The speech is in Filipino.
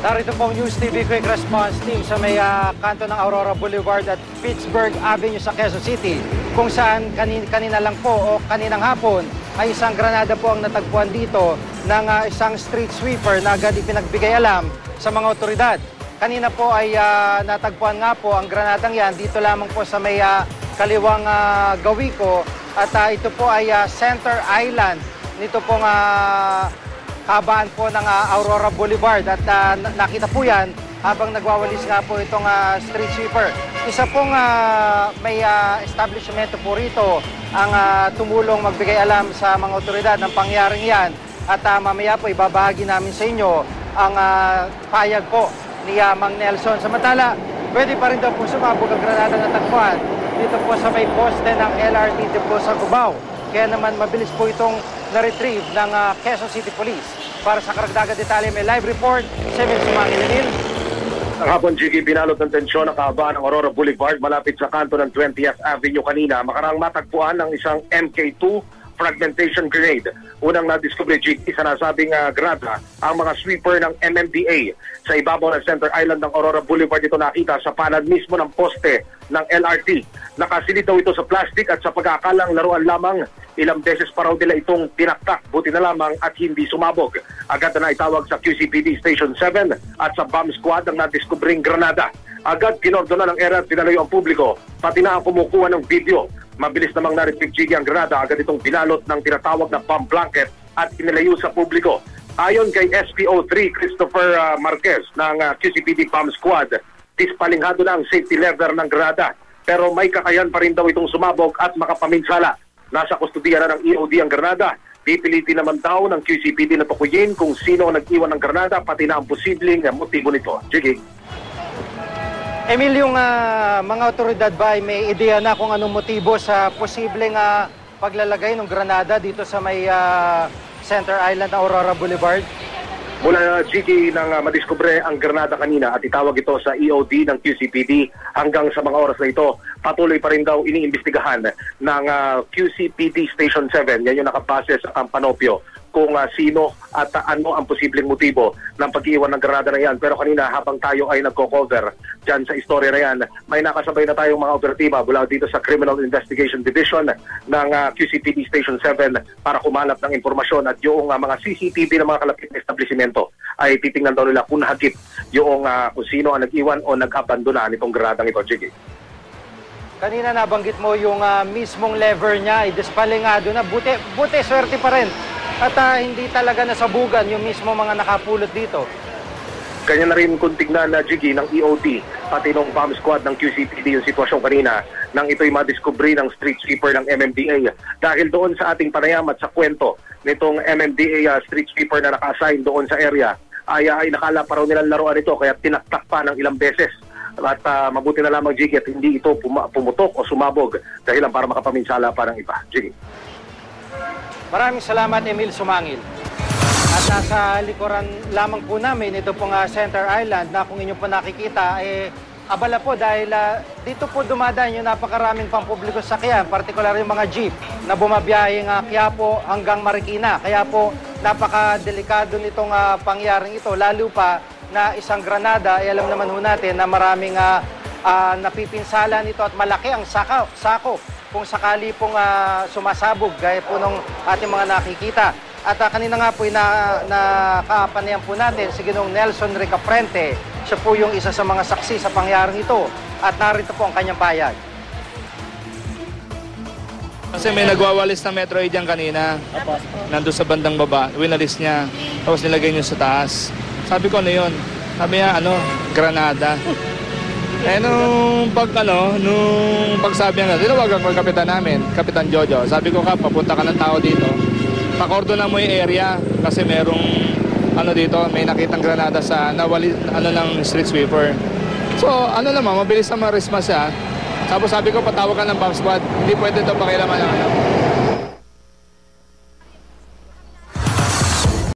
Narito pong News TV Quick Response Team sa may kanto ng Aurora Boulevard at Pittsburgh Avenue sa Quezon City, kung saan kanina lang po o kaninang hapon ay isang granada po ang natagpuan dito ng isang street sweeper na agad ipinagbigay alam sa mga otoridad. Kanina po ay natagpuan nga po ang granadang yan dito lamang po sa may kaliwang Gawiko at ito po ay Center Island nito pong kabaan po ng Aurora Boulevard at nakita po yan habang nagwawalis nga po itong street sweeper. Isa pong may establishmento po rito ang tumulong magbigay alam sa mga otoridad ng pangyaring yan at mamaya po ibabahagi namin sa inyo ang payag po ni Mang Nelson. Samantala, pwede pa rin daw po sumabog ang granada na tagpuan dito po sa may poste ng LRT dito po sa Cubao. Kaya naman mabilis po itong na-retrieve ng Quezon City Police. Para sa karagdagang detalye, may live report, Emil Sumangil. Ang hapon, Jiggy, binalot ng tensyon ang kahabaan ng Aurora Boulevard malapit sa kanto ng 20th Avenue kanina. Makarang matagpuan ng isang MK2 fragmentation grenade. Unang nadiskubre, Jiggy, sa nasabing granada ang mga sweeper ng MMDA. Sa ibabaw ng Center Island ng Aurora Boulevard ito nakita sa panad mismo ng poste ng LRT. Nakasilid daw ito sa plastic at sa pag-aakalang laruan lamang. Ilang beses pa raw nila itong tinaktak, buti na lamang at hindi sumabog. Agad na itawag sa QCPD Station 7 at sa bomb squad ang nadiskubring granada. Agad kinordona ng area at pinalayo ang publiko, pati na ang kumukuha ng video. Mabilis namang na-retrieve ang granada, agad itong binalot ng tinatawag na bomb blanket at inilayo sa publiko. Ayon kay SPO3 Christopher Marquez ng QCPD bomb squad, dispalinghado na ang safety lever ng granada. Pero may kakayan pa rin daw itong sumabog at makapaminsala. Nasa kustudiya na ng EOD ang granada. Pipilitin naman daw ng QCPD na tukuyin kung sino ang nag-iwan ng granada, pati na ang posibleng motibo nito. Jiggy. Emil, yung mga otoridad ba ay may ideya na kung anong motibo sa posibleng paglalagay ng granada dito sa may Center Island, Aurora Boulevard? Mula Jiggy nang madiskubre ang granada kanina at itawag ito sa EOD ng QCPD hanggang sa mga oras na ito, patuloy pa rin daw iniimbestigahan ng QCPD Station 7. Yan yung nakapase sa Campanopio kung sino at ano ang posibleng motibo ng pag-iwan ng granada na yan. Pero kanina habang tayo ay nagko-cover dyan sa istorya na yan, may nakasabay na tayong mga operatiba mula dito sa Criminal Investigation Division ng QCPD Station 7 para kumalap ng impormasyon at yung mga CCTV ng mga kalapit na establishmento ay titingnan daw nila kung hagip yung kung sino ang nag-iwan o nag-abandona nitong granadang ito, Jiggy. Kanina nabanggit mo yung mismong lever niya ay dispalingado na. Buti swerte pa rin. At hindi talaga nasabugan yung mismo mga nakapulot dito. Kanya na rin kung tignan na Jiggy ng EOD pati ng bomb squad ng QCPD yung sitwasyon kanina nang ito'y madiskubre ng street sweeper ng MMDA. Dahil doon sa ating panayam at sa kwento nitong MMDA street sweeper na naka-assign doon sa area ay nakala pa raw nilang laruan ito kaya tinaktak pa ng ilang beses. At mabuti na lamang, Jiggy, at hindi ito pumutok o sumabog dahilan para makapaminsala pa ng iba. Jiggy. Maraming salamat, Emil Sumangil. At nasa likuran lamang po namin, ito pong Center Island na kung inyo po nakikita, abala po dahil dito po dumadaan yung napakaraming pampubliko sakyan, partikular yung mga jeep na bumabiyaheng Quiapo hanggang Marikina. Kaya po napakadelikado nitong pangyaring ito, lalo pa na isang granada, alam naman ho natin na maraming napipinsala nito at malaki ang sako kung sakali pong sumasabog gaya po ng ating mga nakikita. At kanina nga po nakapanayan po natin si Ginoong Nelson Ricafrente. Siya po yung isa sa mga saksi sa pangyaring ito at narito po ang kanyang payag. Kasi may nagwawalis na Metro Aid yan kanina. Nandun sa bandang baba, winalis niya. Tapos nilagay niyo sa taas. Sabi ko, ano yun? Sabi niya, granada. Nung pagsabi niya, tinawagan ko yung kapitan namin, Kapitan Jojo. Sabi ko, papunta ka ng tao dito. Pakordonan mo yung area kasi merong, dito, may nakitang granada sa nawali, ng street sweeper. So, mabilis na ma-response siya. Tapos sabi ko, patawag ka ng bomb squad. Hindi pwede ito pakilaman ng